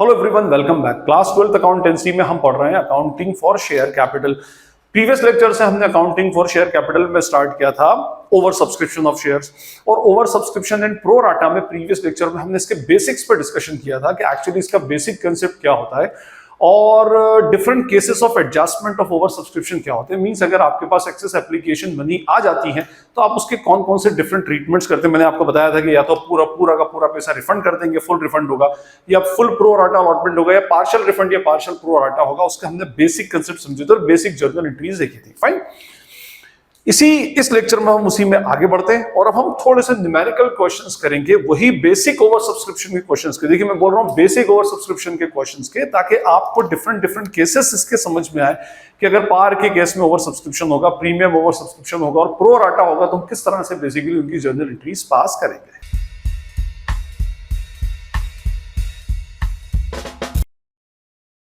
Hello everyone, welcome back. Class 12th accountancy में हम पढ़ रहे हैं accounting for share capital. Previous lecture से हमने अकाउंटिंग फॉर शेयर कैपिटल में स्टार्ट किया था ओवर सब्सक्रिप्शन ऑफ शेयर्स और over subscription and pro rata में प्रीवियस लेक्चर में हमने इसके बेसिक्स पर डिस्कशन किया था कि एक्चुअली इसका बेसिक कंसेप्ट क्या होता है और different cases of adjustment of over subscription क्या होते हैं। मींस अगर आपके पास एक्सेस एप्लीकेशन मनी आ जाती है तो आप उसके कौन कौन से डिफरेंट ट्रीटमेंट्स करते हैं। मैंने आपको बताया था कि या तो पूरा का पूरा पैसा रिफंड कर देंगे, फुल रिफंड होगा, या फुल प्रो राटा अलॉटमेंट होगा, या पार्शियल रिफंड या पार्शियल प्रो राटा होगा। उसका हमने बेसिक कंसेप्ट समझे थे और बेसिक जर्नल एंट्रीज देखी थी। फाइन, इस लेक्चर में हम उसी में आगे बढ़ते हैं और अब हम थोड़े से न्यूमेरिकल क्वेश्चंस करेंगे, वही बेसिक ओवर सब्सक्रिप्शन के क्वेश्चंस के। देखिए मैं बोल रहा हूं बेसिक ओवर सब्सक्रिप्शन के क्वेश्चंस के, ताकि आपको डिफरेंट केसेस इसके समझ में आए कि अगर पार के केस में ओवर सब्सक्रिप्शन होगा, प्रीमियम ओवर सब्सक्रिप्शन होगा और प्रो राटा होगा तो हम किस तरह से बेसिकली उनकी जर्नल एंट्रीज पास करेंगे।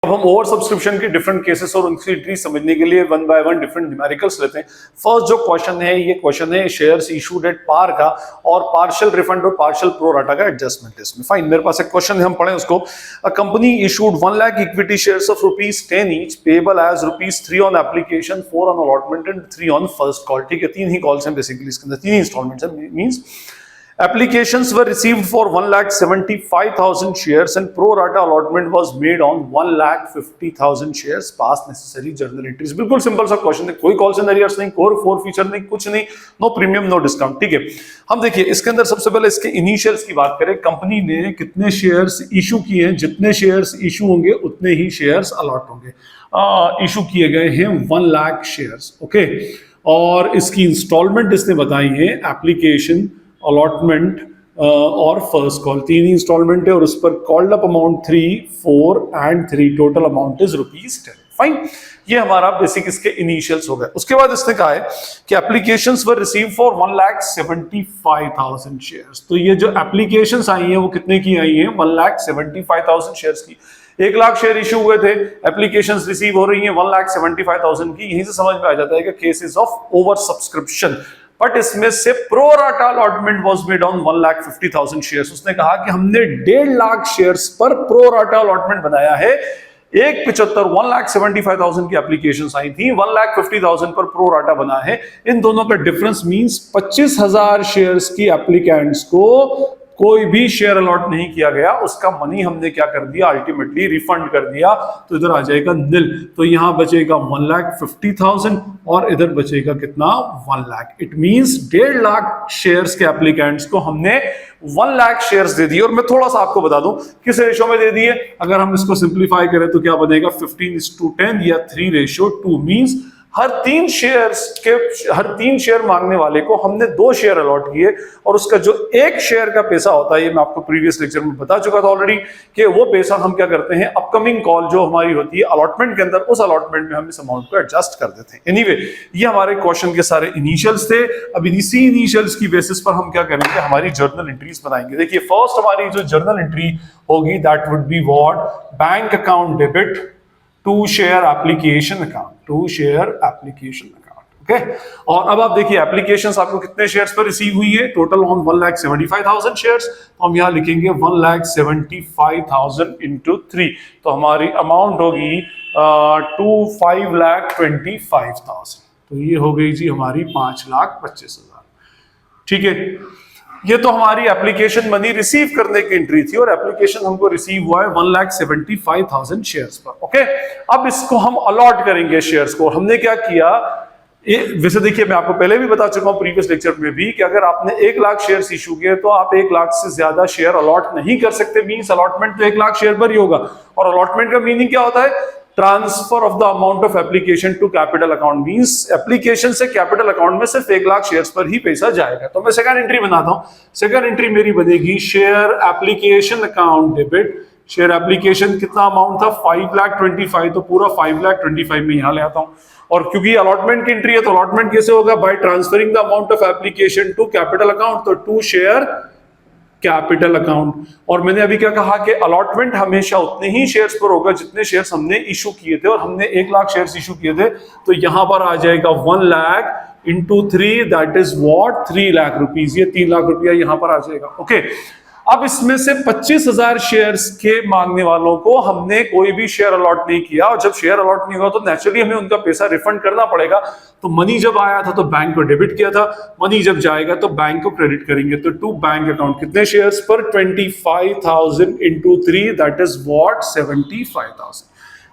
अब हम ओवर सब्सक्रिप्शन के डिफरेंट केसेस और उनकी एंट्री समझने के लिए one by one different numericals लेते हैं। फर्स्ट जो क्वेश्चन है, ये क्वेश्चन है शेयर्स इशूड एट पार का और पार्शियल रिफंड और पार्शियल प्रो राटा का एडजस्टमेंट है इसमें। फाइन, मेरे पास एक क्वेश्चन है, हम पढ़ें उसको। A company issued 1 lakh equity shares of ₹10 each payable as ₹3 on application, 4 on allotment and 3 on first call. ठीक है, तीन ही कॉल्स हैं बेसिकली इसके अंदर, तीन ही इंस्टॉलमेंट्स हैं। Means applications were received for 1,75,000 shares and pro rata allotment was made on 1,50,000 shares. Pass necessary journal entries. बिल्कुल simple सा क्वेश्चन है, कोई कॉल सिनेरियोस नहीं, कोई फोर फीचर नहीं, कुछ नहीं, नो प्रीमियम नो डिस्काउंट। ठीक है, हम देखिए इसके अंदर सबसे पहले इसके इनिशियल्स की बात करें। कंपनी ने कितने शेयर्स इशू किए हैं, जितने शेयर्स इशू होंगे उतने ही शेयर्स अलॉट होंगे। इशू किए गए हैं 1 लाख शेयर्स, ओके। और इसकी इंस्टॉलमेंट इसने बताई है एप्लीकेशन, अलॉटमेंट और फर्स्ट कॉल, तीन ही इंस्टॉलमेंट है और उस पर called up amount 3, 4 and 3, total amount is ₹10। Fine, ये हमारा बेसिक इसके इनिशियल्स हो गए। उसके बाद इसने कहा है कि applications were receive for 1,75,000 shares. तो ये जो एप्लीकेशंस आई हैं वो कितने की आई हैं? 1,75,000 शेयर्स की। 1 लाख शेयर इशू हुए थे, एप्लीकेशंस रिसीव हो रही हैं 1,75,000 की। यहीं से समझ में आ जाता है कि cases of over subscription. But इसमें से pro rata allotment was made on 1,50,000 shares. उसने कहा कि हमने 1.5 लाख शेयर्स पर प्रो राटा अलॉटमेंट बनाया है। 1,75,000 की एप्लीकेशंस आई थी, 1,50,000 पर प्रो राटा बना है। इन दोनों का डिफरेंस मींस 25,000 शेयर्स की एप्लीकेंट्स को कोई भी शेयर अलॉट नहीं किया गया, उसका मनी हमने क्या कर दिया, अल्टीमेटली रिफंड कर दिया। तो इधर आ जाएगा निल, तो यहां बचेगा 1,50,000 और इधर बचेगा कितना, 1 lakh. It means 1.5 lakh shares के एप्लीकेंट्स को हमने 1 लाख शेयर्स दे दिए। और मैं थोड़ा सा आपको बता दूं किस रेशो में दे दिए। अगर हम इसको सिंप्लीफाई करें तो क्या बनेगा, 15:10 या 3:2। मींस हर तीन शेयर मांगने वाले को हमने 2 शेयर अलॉट किए और उसका जो 1 शेयर का पैसा होता है, ये मैं आपको प्रीवियस लेक्चर में बता चुका था ऑलरेडी, कि वो पैसा हम क्या करते हैं, अपकमिंग कॉल जो हमारी होती है अलॉटमेंट के अंदर, उस अलॉटमेंट में हम इस अमाउंट को एडजस्ट कर देते हैं। एनीवे, ये हमारे क्वेश्चन के सारे इनिशियल्स थे। अब इसी इनिशियल्स की बेसिस पर हम क्या करेंगे, हमारी जर्नल एंट्रीज बनाएंगे। देखिए फर्स्ट हमारी जो जर्नल एंट्री होगी that would be what, bank account debit to share application account, to share application account, okay. और अब आप देखिए एप्लीकेशंस आपको कितने शेयर्स पर रिसीव हुई है, टोटल ऑन 1,75,000 शेयर्स। तो हम यहां लिखेंगे 1,75,000 इंटू 3, तो हमारी अमाउंट होगी 5,25,000। तो ये हो गई जी हमारी 5,25,000। ठीक है, ये तो हमारी एप्लीकेशन मनी रिसीव करने की एंट्री थी और एप्लीकेशन हमको रिसीव हुआ है 1,75,000 शेयर्स पर, ओके। अब इसको हम अलॉट करेंगे शेयर्स को। हमने क्या किया, वैसे देखिए मैं आपको पहले भी बता चुका हूं प्रीवियस लेक्चर में भी कि अगर आपने 1 लाख शेयर्स इशू किए तो आप 1 लाख से ज्यादा शेयर अलॉट नहीं कर सकते। मींस अलॉटमेंट तो 1 लाख शेयर पर ही होगा। और अलॉटमेंट का मीनिंग क्या होता है, transfer of the amount of application to capital account. Means application से कैपिटल अकाउंट में सिर्फ 1 लाख शेयर्स पर ही पैसा जाएगा। तो मैं सेकंड एंट्री बनाता हूं। सेकंड एंट्री मेरी बनेगी share application account debit. Share application कितना अमाउंट था, 5,25,000, तो पूरा 5,25,000 में यहां ले आता हूं। और क्योंकि अलॉटमेंट की एंट्री है तो अलॉटमेंट कैसे होगा, by transferring the amount of application to capital account, तो टू शेयर कैपिटल अकाउंट। और मैंने अभी क्या कहा कि अलॉटमेंट हमेशा उतने ही शेयर्स पर होगा जितने शेयर्स हमने इशू किए थे, और हमने 1 लाख शेयर्स इशू किए थे। तो यहां पर आ जाएगा 1 lakh into 3, that is what, 3 lakh rupees. ये 3 लाख रुपया यहां पर आ जाएगा, ओके। अब इसमें से 25,000 शेयर्स के मांगने वालों को हमने कोई भी शेयर अलॉट नहीं किया, और जब शेयर अलॉट नहीं हुआ तो नेचुरली हमें उनका पैसा रिफंड करना पड़ेगा। तो मनी जब आया था तो बैंक को डेबिट किया था, मनी जब जाएगा तो बैंक को क्रेडिट करेंगे। तो टू बैंक अकाउंट कितने शेयर्स पर, 25,000 इंटू 3, दैट इज व्हाट, 75,000।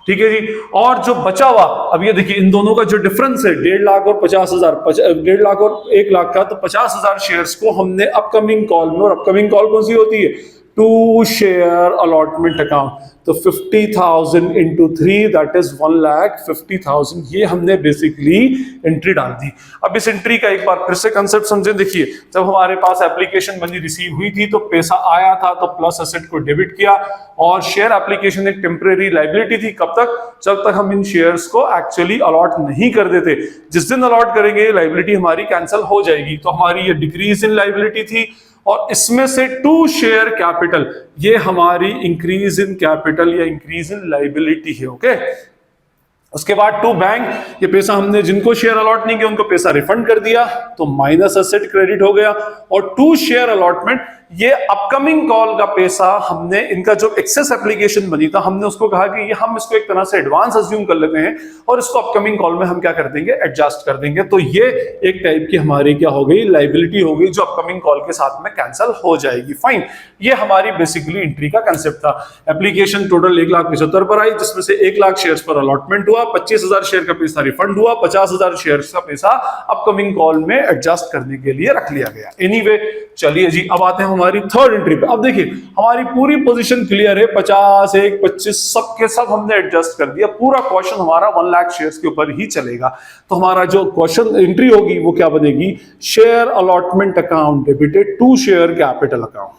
ठीक है जी। और जो बचा हुआ, अब ये देखिए इन दोनों का जो डिफरेंस है 1.5 लाख और 50,000, 1.5 लाख और 1 लाख का, तो 50,000 शेयर्स को हमने अपकमिंग कॉल में, और अपकमिंग कॉल कौन सी होती है, टू शेयर अलॉटमेंट अकाउंट, तो 50,000 इंटू 3 दैट इज 1,50,000, ये हमने बेसिकली एंट्री डाल दी। अब इस एंट्री का एक बार फिर से कंसेप्ट समझें। देखिए जब हमारे पास एप्लीकेशन मनी रिसीव हुई थी तो पैसा आया था, तो प्लस एसेट को डेबिट किया, और शेयर एप्लीकेशन एक टेम्परेरी लाइबिलिटी थी, कब तक, जब तक हम इन शेयर्स को एक्चुअली अलॉट नहीं कर देते। जिस दिन अलॉट करेंगे लाइबिलिटी हमारी कैंसिल हो जाएगी, तो हमारी ये डिक्रीज इन लाइबिलिटी थी। और इसमें से टू शेयर कैपिटल, ये हमारी इंक्रीज इन कैपिटल या इंक्रीज इन लाइबिलिटी है। ओके, उसके बाद टू बैंक, ये पैसा हमने जिनको शेयर अलॉट नहीं किया उनको पैसा रिफंड कर दिया, तो माइनस एसेट क्रेडिट हो गया। और टू शेयर अलॉटमेंट, ये अपकमिंग कॉल का पैसा हमने, इनका जो एक्सेस एप्लीकेशन बनी था, हमने उसको कहा कि ये हम इसको एक तरह से एडवांस अज्यूम कर लेते हैं और इसको अपकमिंग कॉल में हम क्या कर देंगे, एडजस्ट कर देंगे। तो ये एक टाइप की हमारी क्या हो गई, लाइबिलिटी हो गई, जो अपकमिंग कॉल के साथ में कैंसिल हो जाएगी। फाइन, ये हमारी बेसिकली एंट्री का कंसेप्ट था। एप्लीकेशन टोटल 1,75,000 पर आई, जिसमें से 1 लाख शेयर्स पर अलॉटमेंट हुआ, 25,000 शेयर का पैसा रिफंड हुआ, 50,000 शेयर का पैसा अपकमिंग कॉल में एडजस्ट करने के लिए रख लिया गया। एनीवे, चलिए जी, अब आते हैं हमारी थर्ड एंट्री पे। अब देखिए हमारी पूरी पोजीशन क्लियर है, 50, 1, 25 सब के सब हमने एडजस्ट कर दिया। पूरा क्वेश्चन हमारा 1 लाख शेयर्स के ऊपर ही चलेगा। तो हमारा जो क्वेश्चन एंट्री होगी वो क्या बनेगी, share allotment account debited to share capital account.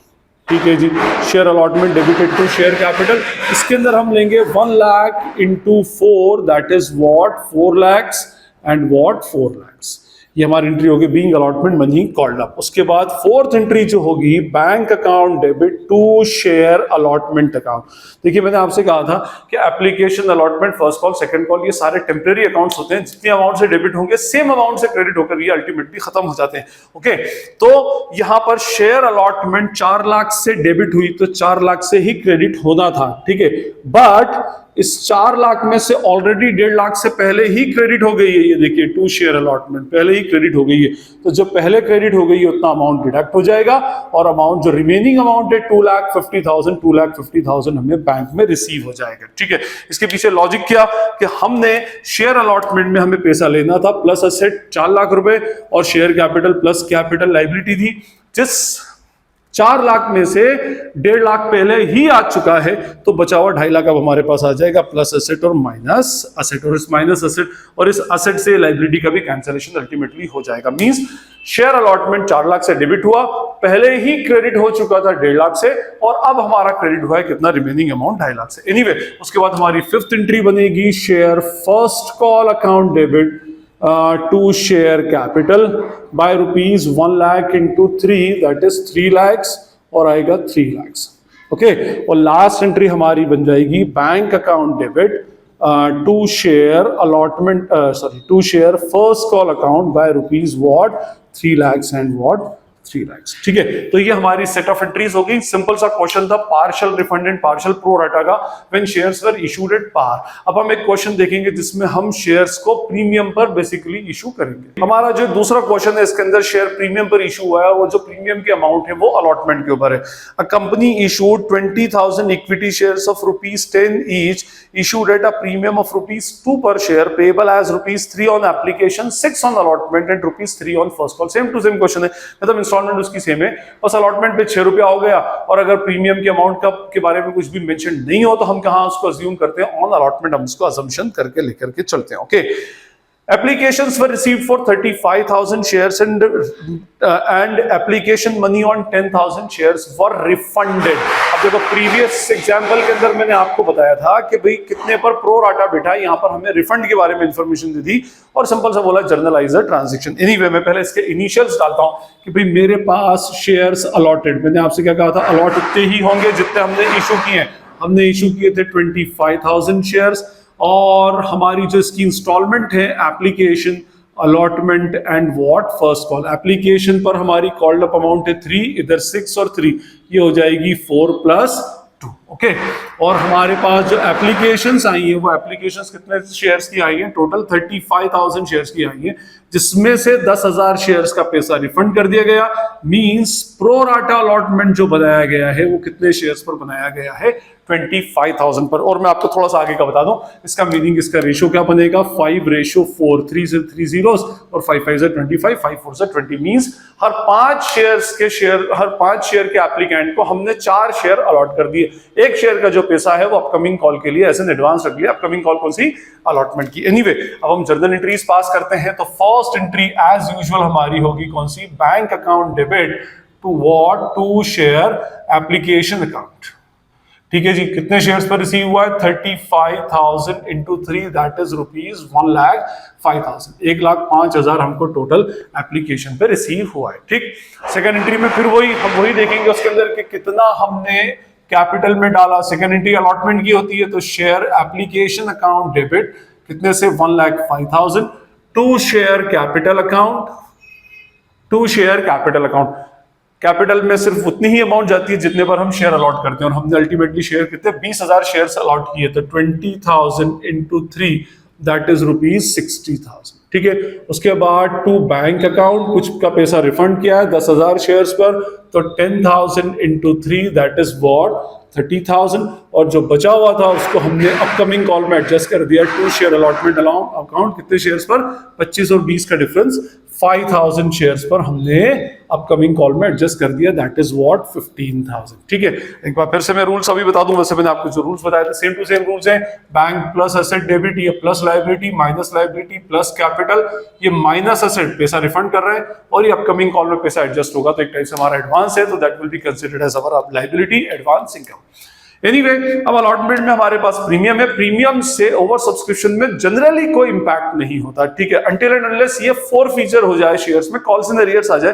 ठीक है जी, share allotment debited to share capital, इसके अंदर हम लेंगे 1 lakh into 4, that is what, 4 lakhs and what, 4 lakhs। ये हमारी एंट्री होगी being allotment money called up. उसके बाद फोर्थ एंट्री जो होगी, bank account debit to share allotment account. देखिए मैंने आपसे कहा था कि application allotment, first call, second call, ये सारे टेम्परेरी अकाउंट्स होते हैं। जितने अमाउंट से डेबिट होंगे सेम अमाउंट से क्रेडिट होकर ये अल्टीमेटली खत्म हो जाते हैं। ओके, तो यहां पर शेयर अलॉटमेंट 4 लाख से डेबिट हुई तो 4 लाख से ही क्रेडिट होना था। ठीक है, बट इस 4 लाख में से ऑलरेडी 1.5 लाख से पहले ही क्रेडिट हो गई है। ये देखिए टू शेयर अलॉटमेंट पहले ही क्रेडिट हो गई है, तो जब पहले क्रेडिट हो गई है उतना अमाउंट डिडक्ट हो जाएगा, और अमाउंट जो रिमेनिंग अमाउंट है 2,50,000 हमें बैंक में रिसीव हो जाएगा। ठीक है, इसके पीछे लॉजिक क्या, कि हमने शेयर अलॉटमेंट में हमें पैसा लेना था, प्लस एसेट 4 लाख रुपए और share capital plus capital liability थी। जिस 4 लाख में से 1.5 लाख पहले ही आ चुका है, तो बचा हुआ 2.5 लाख अब हमारे पास आ जाएगा, प्लस एसेट और माइनस एसेट, और इस माइनस एसेट और इस एसेट से लाइबिलिटी का भी कैंसिलेशन अल्टीमेटली हो जाएगा। मींस शेयर अलॉटमेंट 4 लाख से डेबिट हुआ, पहले ही क्रेडिट हो चुका था 1.5 लाख से, और अब हमारा क्रेडिट हुआ है कितना, रिमेनिंग अमाउंट 2.5 लाख से। एनीवे, उसके बाद हमारी फिफ्थ एंट्री बनेगी, share first call account debit to share capital by rupees 1 lakh into 3, that is 3 lakhs, और आएगा 3 lakhs। ओके, और लास्ट एंट्री हमारी बन जाएगी bank account debit to share allotment, to share first call account by rupees what, 3 lakhs and what, 3 lakhs। ठीक है, तो ये हमारी सेट ऑफ एंट्रीज होगी। सिंपल सा क्वेश्चन था, partial refund and partial pro rata का, when shares were issued at par. अब हम एक क्वेश्चन देखेंगे जिसमें हम शेयर्स को प्रीमियम पर बेसिकली इशू करेंगे। हमारा जो दूसरा क्वेश्चन है इसके अंदर शेयर प्रीमियम पर इशू हुआ है, वो जो प्रीमियम की अमाउंट है वो अलॉटमेंट के ऊपर है। A company issued 20,000 equity shares of ₹10 each, issued at a premium of ₹2 per share, payable as ₹3 on application, 6 on allotment and ₹3 on first call. Same to same question है, मतलब instalment उसकी same है, बस allotment पे 6 रुपया हो गया, और अगर प्रीमियम के अमाउंट का के बारे में कुछ भी मेंशन नहीं हो तो हम कहां उसको अज्यूम करते हैं, ऑन अलॉटमेंट हम उसको अजम्पशन करके लेकर के चलते हैं। Okay, applications were received for 35,000 shares and application money on 10,000 shares were refunded। अब देखो प्रीवियस एग्जांपल के अंदर मैंने आपको बताया था कि भाई कितने पर प्रो राटा बैठा है, यहाँ पर हमें रिफंड के बारे में इंफॉर्मेशन दी थी और सिंपल सा बोला जर्नलाइज द ट्रांजैक्शन। एनीवे, मैं पहले इसके इनिशियल्स डालता हूँ कि भाई मेरे पास शेयर्स अलॉटेड, मैंने आपसे क्या कहा था, अलॉट उतने ही होंगे जितने हमने इशू किए हैं। हमने इशू किए थे 25,000 शेयर्स, और हमारी जो इसकी इंस्टॉलमेंट है application allotment and what first call. Application पर हमारी कॉल्ड अप अमाउंट है 3, इधर 6 और 3, ये हो जाएगी 4+2। ओके, और हमारे पास जो एप्लीकेशंस आई है वो एप्लीकेशंस कितने शेयर्स की आई है? टोटल 35,000 शेयर्स की आई है, जिसमें से 10,000 शेयर्स का पैसा रिफंड कर दिया गया। मींस प्रो राटा अलॉटमेंट जो बनाया गया है वो कितने शेयर्स पर बनाया गया है? 25,000 पर। और मैं आपको थोड़ा सा आगे का बता दूं, इसका मीनिंग, इसका रेशो क्या बनेगा? 5:4, 3 से 3 zeros और 5 5 25, 5 4 20। मींस हर 5 शेयर के एप्लीकेंट को हमने 4 शेयर अलॉट कर दिए। एक शेयर का जो पैसा है वो अपकमिंग कॉल के लिए एज एन एडवांस रख लिया। अपकमिंग कॉल कौन सी? अलॉटमेंट की। एनीवे, अब हम जर्नल एंट्रीज पास करते हैं। तो फर्स्ट एंट्री एज यूजुअल हमारी होगी कौन सी? Bank account debit to what? To share application account. ठीक है जी, कितने शेयर्स पर रिसीव हुआ है? 35,000 इंटू 3, दैट इज रुपीज 1,05,000। 1,05,000 हमको टोटल एप्लीकेशन पे रिसीव हुआ है। ठीक, सेकंड एंट्री में फिर हम वही देखेंगे उसके अंदर कि कितना हमने कैपिटल में डाला। सेकंड एंट्री अलॉटमेंट की होती है, तो शेयर एप्लीकेशन अकाउंट डेबिट कितने से? 1,05,000 to share capital account. To share capital account, capital में सिर्फ उतनी ही अमाउंट जाती है जितने पर हम शेयर अलॉट करते हैं, और हमने अल्टीमेटली शेयर कितने? 20,000 शेयर अलॉट किए, तो 20,000 इंटू 3, दैट इज रुपीज 60,000। ठीक है, उसके बाद टू बैंक अकाउंट, कुछ का पैसा रिफंड किया है 10,000 शेयर्स पर, तो 10,000 इंटू 3, दैट इज वॉट? 30,000। और जो बचा हुआ था उसको हमने अपकमिंग कॉल में एडजस्ट कर दिया। टू शेयर अलॉटमेंट अकाउंट, कितने शेयर्स पर? 25 और 20 का डिफरेंस, 5,000 शेयर्स पर हमने अपकमिंग कॉल में एडजस्ट कर दिया, दैट इज व्हाट? 15,000। ठीक है, एक बार फिर से मैं रूल्स अभी बता दूं। वैसे मैंने आपको जो रूल्स बताए थे सेम टू सेम रूल्स हैं। बैंक प्लस एसेट डेबिट, ये plus liability, minus liability plus capital, ये माइनस एसेट पैसा रिफंड कर रहे हैं, और ये अपकमिंग कॉल में पैसा एडजस्ट होगा, तो एक टाइप से हमारा एडवांस है, तो that will be considered as our liability, advance income. Anyway, अब अलॉटमेंट में हमारे पास प्रीमियम है। प्रीमियम से ओवर सब्सक्रिप्शन में जनरली कोई इंपैक्ट नहीं होता। ठीक है, अनटिल एंड अनलेस ये फॉरफीचर हो जाए शेयर्स में, कॉल्स इन अरियर्स आ जाए,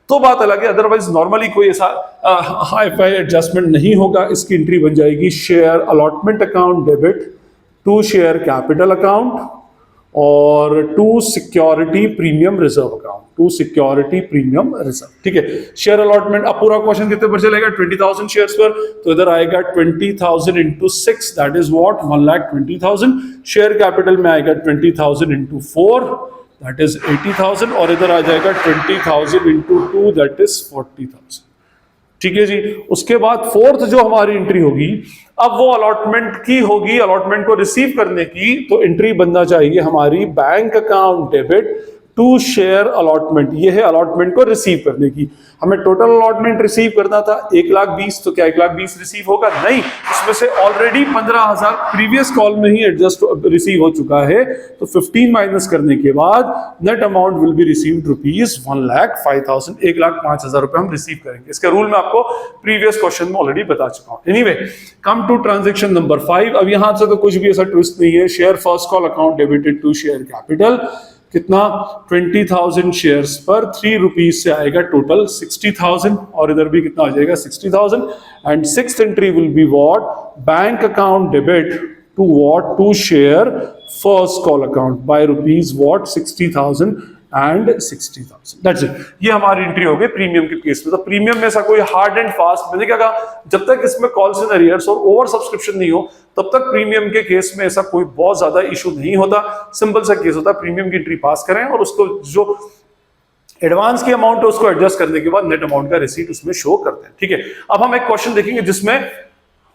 तो बात अलग है। अदरवाइज नॉर्मली कोई ऐसा हाई फाई एडजस्टमेंट नहीं होगा। इसकी एंट्री बन जाएगी share allotment account debit to share capital account और to security premium reserve account. To security premium reserve. ठीक है, शेयर अलॉटमेंट, अब पूरा क्वेश्चन कितने पर चलेगा? 20,000 शेयर्स पर, तो इधर आएगा 20,000 into 6, that is what? 1,20,000। Share capital में आएगा 20,000 इंटू 4, दैट इज 80,000, और इधर आ जाएगा 20,000 इंटू 2, दैट इज 40,000। ठीक है जी, उसके बाद फोर्थ जो हमारी एंट्री होगी, अब वो अलॉटमेंट की होगी, अलॉटमेंट को रिसीव करने की। तो एंट्री बनना चाहिए हमारी bank account debit to share allotment. ये है अलॉटमेंट को रिसीव करने की। हमें टोटल अलॉटमेंट रिसीव करना था 1,20,000, तो क्या 1,20,000 रिसीव होगा? नहीं, इसमें से ऑलरेडी 15,000 प्रीवियस कॉल में ही एडजस्ट रिसीव हो चुका है, तो 15 माइनस करने के बाद net amount will be received rupees 1,05,000। 1,05,000 रुपए हम रिसीव करेंगे। इसका रूल मैं आपको प्रीवियस क्वेश्चन में ऑलरेडी बता चुका हूं। Anyway, come to transaction number 5। अब यहां से तो कुछ भी ऐसा ट्विस्ट नहीं है। Share first call account debited to share capital, कितना? 20,000 शेयर्स पर 3 रुपीज से आएगा टोटल 60,000, और इधर भी कितना आ जाएगा? 60,000। And sixth entry will be what? Bank account debit to what? To share first call account by rupees what? 60,000 and 60,000। That's it. ये हमारी एंट्री हो गई प्रीमियम के केस में। तो प्रीमियम में ऐसा कोई हार्ड एंड फास्ट, मैंने क्या कहा, जब तक इसमें कॉल्स इन अरियर्स और ओवर सब्सक्रिप्शन नहीं हो तब तक प्रीमियम के केस में ऐसा कोई बहुत ज्यादा इशू नहीं होता। सिंपल सा केस होता है, प्रीमियम की एंट्री पास करें और उसको जो एडवांस की अमाउंट है उसको एडजस्ट करने के बाद नेट अमाउंट का रिसीट उसमें शो करते हैं। ठीक है, अब हम एक क्वेश्चन देखेंगे जिसमें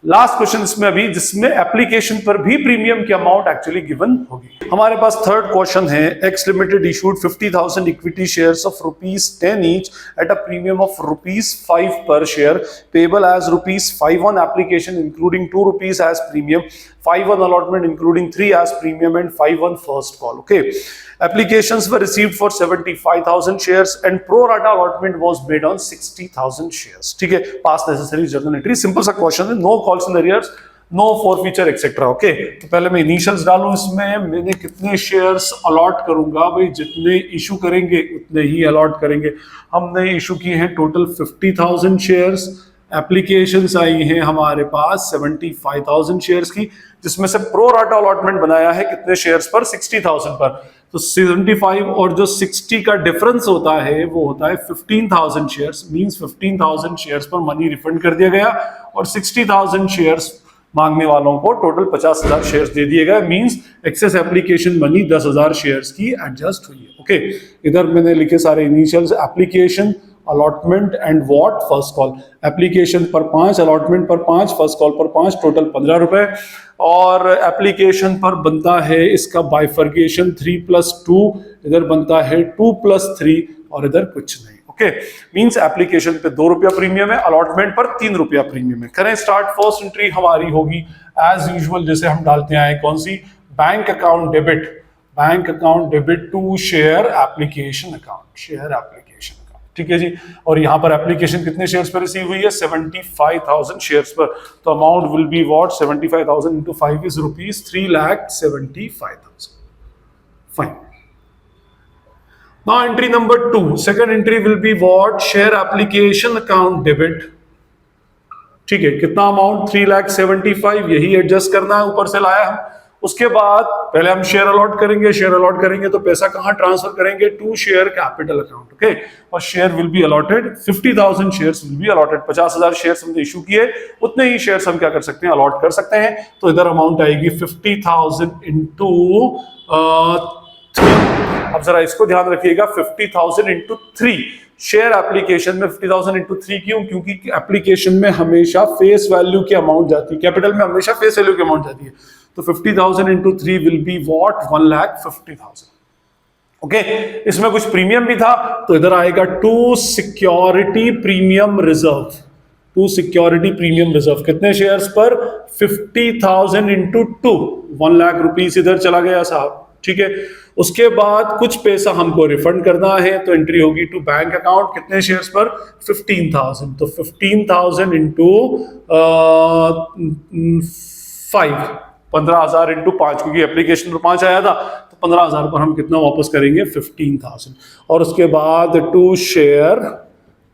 लास्ट क्वेश्चन इसमें अभी, जिसमें एप्लीकेशन पर भी प्रीमियम की अमाउंट एक्चुअली गिवन होगी। हमारे पास थर्ड क्वेश्चन है, X limited issued 50,000 equity shares of ₹10 each at a premium of ₹5 per share payable as ₹5 on application including ₹2 as premium, 5 on allotment including 3 as premium and 5 on first call. Okay, applications were received for 75,000 shares and pro rata allotment was made on 60,000 shares. ठीक है, pass necessary journal entry. Simple सा question है, no calls in arrears, no forfeiture etcetera. Okay, तो पहले मैं initials डालूं, इसमें मैंने कितने शेयर्स अलॉट करूंगा? भाई जितने इशू करेंगे उतने ही अलॉट करेंगे। हमने इशू किए हैं टोटल 50,000 शेयर्स, एप्लीकेशंस आई हैं हमारे पास 75,000 शेयर्स की, जिसमें से प्रो राटा अलॉटमेंट बनाया है कितने शेयर्स पर? 60,000 पर। तो 75 और जो 60 का डिफरेंस होता है वो होता है 15,000 शेयर्स, मींस 15,000 शेयर्स पर मनी रिफंड कर दिया गया और 60,000 शेयर्स मांगने वालों को टोटल 50,000 शेयर्स दे दिए गए, means excess application money 10,000 shares की एडजस्ट हुई है। ओके, इधर मैंने लिखे सारे initials, application, allotment and what, first call. Application पर 5, अलॉटमेंट पर 5, फर्स्ट कॉल पर 5, टोटल 15 रुपए। और एप्लीकेशन पर बनता है इसका बाइफर्केशन 3+2, इधर बनता है 2+3 और इधर कुछ नहीं। ओके, मींस एप्लीकेशन पे 2 रुपया प्रीमियम है, अलॉटमेंट पर 3 रुपया प्रीमियम है। करें स्टार्ट। फर्स्ट एंट्री हमारी होगी एज यूजुअल जैसे हम डालते आए, कौन सी? Bank account debit, bank account debit to share application account, share application account. ठीक है जी, और यहां पर एप्लीकेशन कितने शेयर्स पर रिसीव हुई है? 75,000 शेयर्स पर। तो amount will be what? 75,000 into 5 is rupees 3,75,000। Fine. Now entry number 2, second entry will be what? Share application account debit। ठीक है, कितना अमाउंट? 3,75,000, यही एडजस्ट करना है, ऊपर से लाया हम। उसके बाद पहले हम शेयर अलॉट करेंगे, शेयर अलॉट करेंगे तो पैसा कहां ट्रांसफर करेंगे? To share capital account. Okay, और share will be allotted 50,000 shares will be allotted. 50,000 shares हमने इशू किए, उतने ही शेयर्स हम क्या कर सकते हैं? अलॉट कर सकते हैं। तो इधर अमाउंट आएगी 50,000 इंटू 3। अब जरा इसको ध्यान रखिएगा, 50,000 इंटू 3। शेयर एप्लीकेशन में 50,000 इंटू 3 क्यों? क्योंकि एप्लीकेशन में हमेशा फेस वैल्यू की अमाउंट जाती है, कैपिटल में हमेशा फेस वैल्यू की अमाउंट जाती है। तो 50,000 into 3 will be what? 1,50,000। Okay, इसमें कुछ प्रीमियम भी था तो इधर आएगा to security premium reserve. To security premium reserve कितने शेयर्स पर? 50,000 इंटू 2, 1 लाख रुपीस इधर चला गया साहब। ठीक है, उसके बाद कुछ पैसा हमको रिफंड करना है तो एंट्री होगी टू बैंक अकाउंट, कितने शेयर्स पर? 15,000। तो 15,000 इंटू 5, 15,000 इंटू 5, क्योंकि एप्लीकेशन पर 5 आया था तो 15,000 पर हम कितना वापस करेंगे? 15,000। और उसके बाद टू शेयर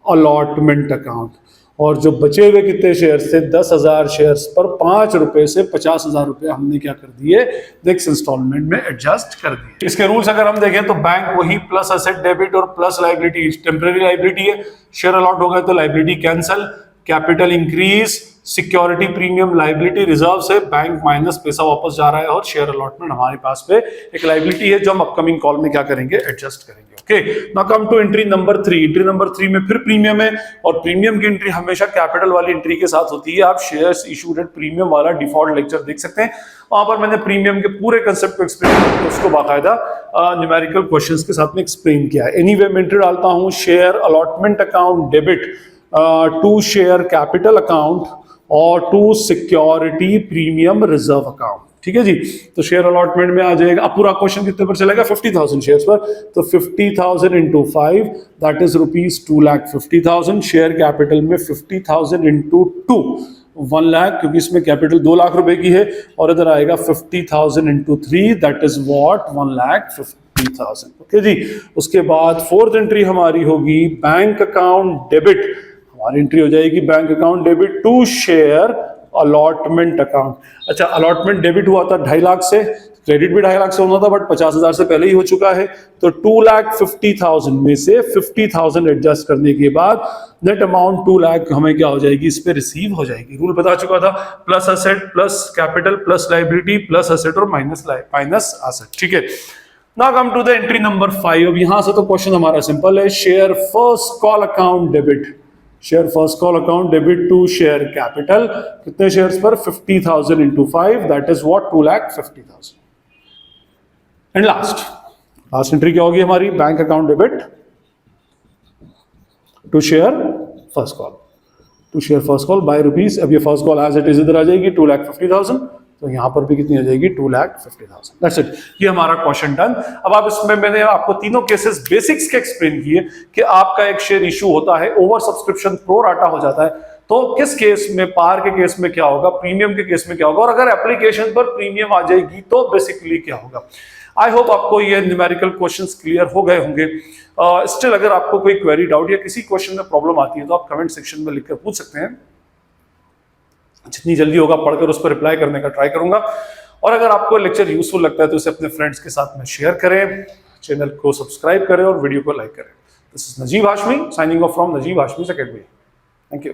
अलॉटमेंट अकाउंट, और जो बचे हुए कितने शेयर्स थे? 10,000 शेयर्स पर 5 रुपए से 50,000 रुपए हमने क्या कर दिए? नेक्स्ट इंस्टॉलमेंट में एडजस्ट कर दिए। इसके रूल्स अगर हम देखें तो बैंक वही प्लस एसेट डेबिट और प्लस लाइबिलिटी, टेम्परेरी लाइबिलिटी है। शेयर अलॉट हो गए तो liability cancel, capital increase, security premium liability reserve से बैंक माइनस पैसा वापस जा रहा है, और शेयर अलॉटमेंट हमारे पास पे एक लाइबिलिटी है जो हम अपकमिंग कॉल में क्या करेंगे? एडजस्ट करेंगे। Okay, now come to entry number 3। Entry number 3 में फिर प्रीमियम है, और प्रीमियम की एंट्री हमेशा कैपिटल वाली एंट्री के साथ होती है। आप शेयर्स इशूड एट प्रीमियम वाला डिफॉल्ट लेक्चर देख सकते हैं, वहां पर मैंने प्रीमियम के पूरे कंसेप्ट को एक्सप्लेन किया, उसको बाकायदा न्यूमेरिकल क्वेश्चंस के साथ में एक्सप्लेन किया है। एनीवे मैं एंट्री डालता हूं share allotment account debit to share capital account और to security premium reserve account. ठीक है जी, तो शेयर अलॉटमेंट में आ जाएगा। अब पूरा क्वेश्चन कितने पर चलेगा? 50,000 शेयर्स पर। तो 50,000 into 5 that is rupees 2,50,000। Share capital में 50,000 इंटू 2 1 लाख, क्योंकि इसमें कैपिटल 2 लाख रुपए की है, और इधर आएगा 50,000 into 3 that is what? 1,50,000। Okay जी, उसके बाद फोर्थ एंट्री हमारी होगी बैंक अकाउंट डेबिट। हमारी एंट्री हो जाएगी bank account debit to share allotment account. अच्छा, अलॉटमेंट डेबिट हुआ था 2.5 लाख से, क्रेडिट भी 2.5 लाख से होना था, बट 50,000 से पहले ही हो चुका है। तो 2,50,000 में से 50,000 एडजस्ट करने के बाद नेट अमाउंट 2 लाख हमें क्या हो जाएगी? इस पे रिसीव हो जाएगी। रूल बता चुका था, plus asset plus capital plus liability plus asset और माइनस एसेट। ठीक है, now come to the entry number 5। अब यहां से तो क्वेश्चन हमारा सिंपल है। Share first call account debit, share first call account debit to share capital, कितने शेयर्स पर? 50,000 into 5 that is what? 2,50,000। And last entry क्या होगी हमारी? Bank account debit to share first call, to share first call by rupees. अब ये first call as it is इधर आ जाएगी 2,50,000, तो यहां पर भी कितनी आ जाएगी? 2,50,000। दैट्स इट, ये हमारा क्वेश्चन डन। अब आप इसमें मैंने आपको तीनों केसेस बेसिक्स के एक्सप्लेन किए कि आपका एक शेयर इशू होता है, ओवर सब्सक्रिप्शन प्रो राटा हो जाता है, तो किस केस में, पार के केस में क्या होगा, प्रीमियम के केस में क्या होगा, और अगर एप्लीकेशन पर प्रीमियम आ जाएगी तो बेसिकली क्या होगा। आई होप आपको ये न्यूमेरिकल क्वेश्चंस क्लियर हो गए होंगे। स्टिल अगर आपको कोई क्वेरी, डाउट या किसी क्वेश्चन में प्रॉब्लम आती है तो आप कमेंट सेक्शन में लिखकर पूछ सकते हैं। जितनी जल्दी होगा पढ़कर उस पर रिप्लाई करने का ट्राई करूंगा। और अगर आपको लेक्चर यूजफुल लगता है तो इसे अपने फ्रेंड्स के साथ में शेयर करें, चैनल को सब्सक्राइब करें और वीडियो को लाइक करें। This is Najeeb Hashmi signing off from Najeeb Hashmi's Academy। Thank you.